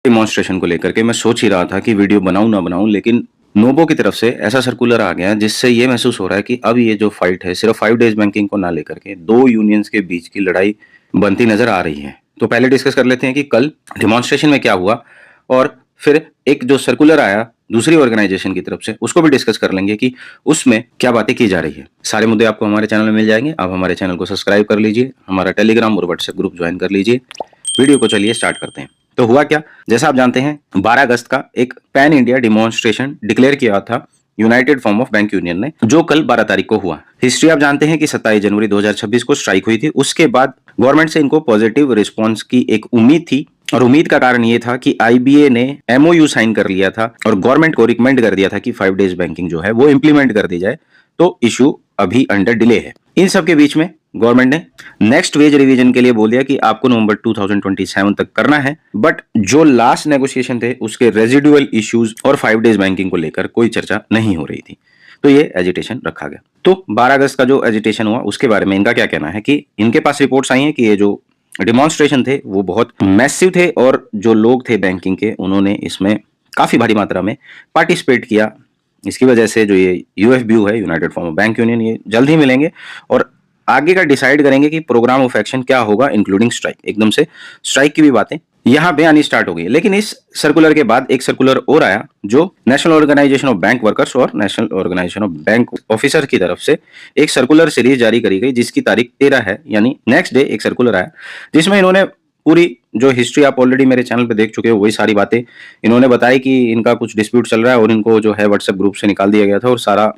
Demonstration को लेकर के मैं सोच ही रहा था कि वीडियो बनाऊं ना बनाऊं, लेकिन नोबो की तरफ से ऐसा सर्कुलर आ गया जिससे ये महसूस हो रहा है कि अब ये जो फाइट है सिर्फ 5 डेज बैंकिंग को ना लेकर के दो यूनियंस के बीच की लड़ाई बनती नजर आ रही है। तो पहले डिस्कस कर लेते हैं कि कल डेमोन्स्ट्रेशन में क्या हुआ, और फिर एक जो सर्कुलर आया दूसरी ऑर्गेनाइजेशन की तरफ से उसको भी डिस्कस कर लेंगे कि उसमें क्या बातें की जा रही है। सारे मुद्दे आपको हमारे चैनल में मिल जाएंगे। आप हमारे चैनल को सब्सक्राइब कर लीजिए, हमारा टेलीग्राम और व्हाट्सएप ग्रुप ज्वाइन कर लीजिए। वीडियो को चलिए स्टार्ट करते हैं। तो हुआ क्या, जैसा आप जानते हैं 12 अगस्त का एक पैन इंडिया डिमॉन्स्ट्रेशन डिक्लेयर किया था United form of bank union ने, जो कल 12 तारीख को हुआ। हिस्ट्री आप जानते हैं कि 27 जनवरी 2026 को स्ट्राइक हुई थी। उसके बाद गवर्नमेंट से इनको पॉजिटिव रिस्पॉन्स की एक उम्मीद थी, और उम्मीद का कारण ये था कि आईबीए ने एमओयू साइन कर लिया था और गवर्नमेंट को रिकमेंड कर दिया था कि 5 डेज बैंकिंग जो है वो इंप्लीमेंट कर दी जाए। तो इशू अभी अंडर डिले है। इन सब के बीच में गवर्नमेंट ने नेक्स्ट वेज रिवीजन के लिए बोल दिया कि आपको नवंबर 2027 तक करना है, बट जो लास्ट नेगोशिएशन थे उसके रेजिडुअल इश्यूज और 5 डेज बैंकिंग को लेकर कोई चर्चा नहीं हो रही थी, तो ये एजिटेशन रखा गया। तो 12 अगस्त का जो एजिटेशन हुआ उसके बारे में इनका क्या कहना है कि इनके पास रिपोर्ट्स आई हैं कि ये जो डिमॉन्स्ट्रेशन थे वो बहुत मैसिव थे, और जो लोग थे बैंकिंग के उन्होंने इसमें काफी भारी मात्रा में पार्टिसिपेट किया। इसकी वजह से जो ये यूएफबीयू है, United form of bank union, ये जल्द ही मिलेंगे और आगे का डिसाइड करेंगे कि प्रोग्राम ऑफ एक्शन क्या होगा, इंक्लूडिंग स्ट्राइक। एकदम से स्ट्राइक की भी बातें यहां पे आनी स्टार्ट हो गई। लेकिन इस सर्कुलर के बाद एक सर्कुलर और आया जो national organisation of bank workers और national organisation of bank officer की तरफ से एक सर्कुलर सीरीज जारी करी गई, जिसकी तारीख 13 है, यानी नेक्स्ट डे एक सर्कुलर आया जिसमें इन्होंने पूरी जो हिस्ट्री आप ऑलरेडी मेरे चैनल पे देख चुके हो वही सारी बातें इन्होंने बताई कि इनका कुछ डिस्प्यूट चल रहा है और इनको जो है व्हाट्सएप ग्रुप से निकाल दिया गया था, और सारा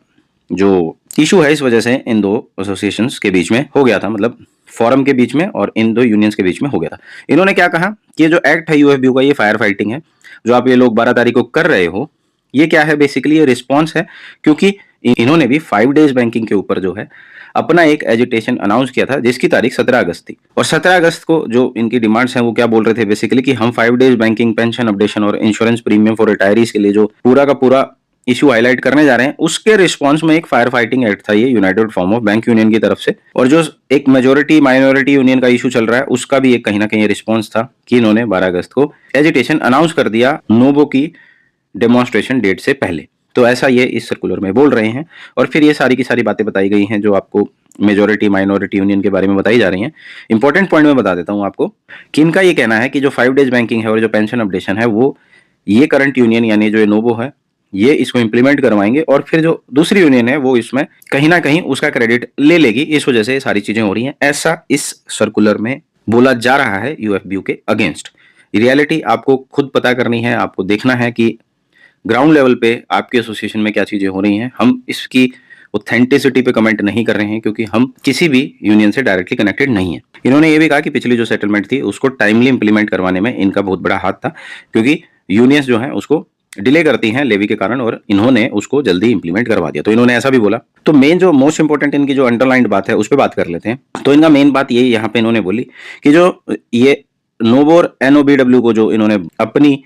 जो इशू है इस वजह से इन दो एसोसिएशंस के बीच में हो गया था, मतलब फोरम के बीच में और इन दो यूनियंस के बीच में हो गया था। इन्होंने क्या कहा कि ये जो एक्ट है यूएफबीयू का, ये फायर फाइटिंग है जो आप ये लोग 12 तारीख को कर रहे हो। ये क्या है, बेसिकली ये रिस्पॉन्स है, क्योंकि इन्होंने भी 5 डेज बैंकिंग के ऊपर जो है अपना एक एजिटेशन अनाउंस किया था जिसकी तारीख 17 अगस्त थी। और 17 अगस्त को जो इनकी डिमांड्स हैं वो क्या बोल रहे थे बेसिकली कि हम 5 डेज बैंकिंग, पेंशन अपडेशन और इंश्योरेंस प्रीमियम फॉर रिटायरीज के लिए जो पूरा का पूरा इशू हाईलाइट करने जा रहे हैं, उसके रिस्पांस में एक फायर फाइटिंग एक्ट था ये United form of bank union की तरफ से। और जो एक मेजोरिटी माइनॉरिटी यूनियन का इशू चल रहा है उसका भी एक कहीं ना कहीं रिस्पांस था कि इन्होंने 12 अगस्त को एजिटेशन अनाउंस कर दिया नोबो की डेमोन्स्ट्रेशन डेट से पहले। तो ऐसा ये इस सर्कुलर में बोल रहे हैं, और फिर ये सारी की सारी बातें बताई गई हैं जो आपको मेजोरिटी माइनॉरिटी यूनियन के बारे में बताई जा रही हैं। इंपॉर्टेंट पॉइंट में बता देता हूं आपको कि इनका ये कहना है कि जो 5 डेज बैंकिंग है और जो पेंशन अपडेशन है वो ये करंट यूनियन यानी जो नोबो है ये इसको इंप्लीमेंट करवाएंगे, और फिर जो दूसरी यूनियन है वो इसमें कहीं ना कहीं उसका क्रेडिट ले लेगी। इस वजह से ये सारी चीजें हो रही हैं, ऐसा इस सर्कुलर में बोला जा रहा है यूएफबीयू के अगेंस्ट। रियलिटी आपको खुद पता करनी है, आपको देखना है कि ग्राउंड लेवल पे आपके एसोसिएशन में क्या चीजें हो रही हैं। हम इसकी ऑथेंटिसिटी पे कमेंट नहीं कर रहे हैं क्योंकि हम किसी भी यूनियन से डायरेक्टली कनेक्टेड नहीं है। इन्होंने ये भी कहा कि पिछली जो सेटलमेंट थी उसको टाइमली इंप्लीमेंट करवाने में इनका बहुत बड़ा हाथ था, क्योंकि यूनियंस जो है उसको डिले करती हैं लेवी के कारण, और इन्होंने उसको जल्दी इंप्लीमेंट करवा दिया। तो इन्होंने ऐसा भी बोला। तो मेन जो मोस्ट इंपोर्टेंट इनकी जो अंडरलाइंड बात है उस पर बात कर लेते हैं। तो इनका मेन बात ये यहाँ पे इन्होंने बोली कि जो ये नोबो और एनओबीडब्ल्यू को जो इन्होंने अपनी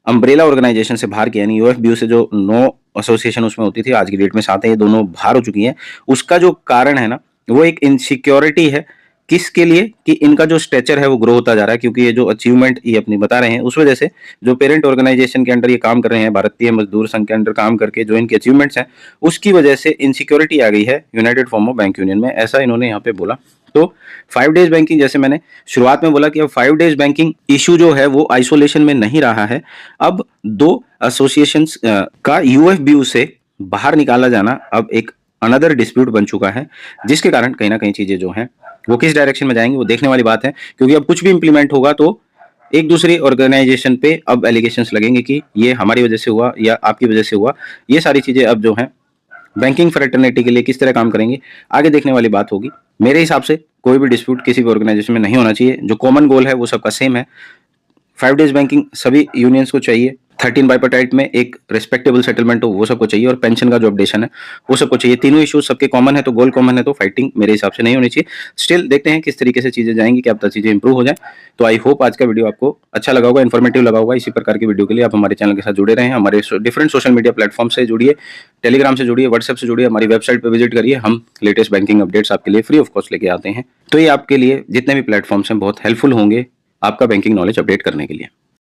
अम्ब्रेला ऑर्गेनाइजेशन से बाहर किया, यानी यूएफबीयू से जो 9 एसोसिएशन उसमें होती थी आज की डेट में 7 है, ये दोनों बाहर हो चुकी हैं। उसका जो कारण है ना वो एक इनसिक्योरिटी है। किसके लिए कि इनका जो स्ट्रेचर है वो ग्रो होता जा रहा है, क्योंकि ये जो अचीवमेंट ये अपनी बता रहे हैं उस वजह से जो पेरेंट ऑर्गेनाइजेशन के अंडर ये काम कर रहे हैं, भारतीय मजदूर संघ के अंडर काम करके जो इनके अचीवमेंट्स हैं उसकी वजह से इनसिक्योरिटी आ गई है United form of bank union में, ऐसा इन्होंने यहाँ पे बोला। तो 5 डेज बैंकिंग, जैसे मैंने शुरुआत में बोला कि अब 5 डेज बैंकिंग इशू जो है वो आइसोलेशन में नहीं रहा है। अब दो एसोसिएशंस का यूएफबीयू से बाहर निकाला जाना अब एक अनदर डिस्प्यूट बन चुका है, जिसके कारण कहीं ना कहीं चीजें जो हैं वो किस डायरेक्शन में जाएंगी वो देखने वाली बात है। क्योंकि अब कुछ भी इंप्लीमेंट होगा तो एक दूसरी ऑर्गेनाइजेशन पे अब एलिगेशंस लगेंगे कि ये हमारी वजह से हुआ या आपकी वजह से हुआ। ये सारी चीजें अब जो है बैंकिंग फ्रेटर्निटी के लिए किस तरह काम करेंगे आगे देखने वाली बात होगी। मेरे हिसाब से कोई भी डिस्प्यूट किसी भी ऑर्गेनाइजेशन में नहीं होना चाहिए। जो कॉमन गोल है वो सबका सेम है। 5 डेज बैंकिंग सभी यूनियंस को चाहिए। 13 बाइपार्टाइट में एक रिस्पेक्टेबल सेटलमेंट हो वो सबको चाहिए, और पेंशन का जो अपडेशन है वो सबको चाहिए। तीनों इश्यूज सबके कॉमन है, तो गोल कॉमन है, तो फाइटिंग मेरे हिसाब से नहीं होनी चाहिए। स्टिल देखते हैं किस तरीके से चीजें जाएंगी, क्या पता चीजें इंप्रूव हो जाए। तो आई होप आज का वीडियो आपको अच्छा लगा होगा, इन्फॉर्मेटिव लगा होगा। इसी प्रकार की वीडियो के लिए आप हमारे चैनल के साथ जुड़े रहें। हमारे डिफरेंट सोशल मीडिया प्लेटफॉर्म से जुड़िए, टेलीग्राम से जुड़िए, व्हाट्सएप से जुड़िए, हमारी वेबसाइट पर विजिट करिए। हम लेटेस्ट बैंकिंग अपडेट्स आपके लिए फ्री ऑफ कॉस्ट लेके आते हैं। तो ये आपके लिए जितने भी प्लेटफॉर्म्स हैं बहुत हेल्पफुल होंगे आपका बैंकिंग नॉलेज अपडेट करने के लिए।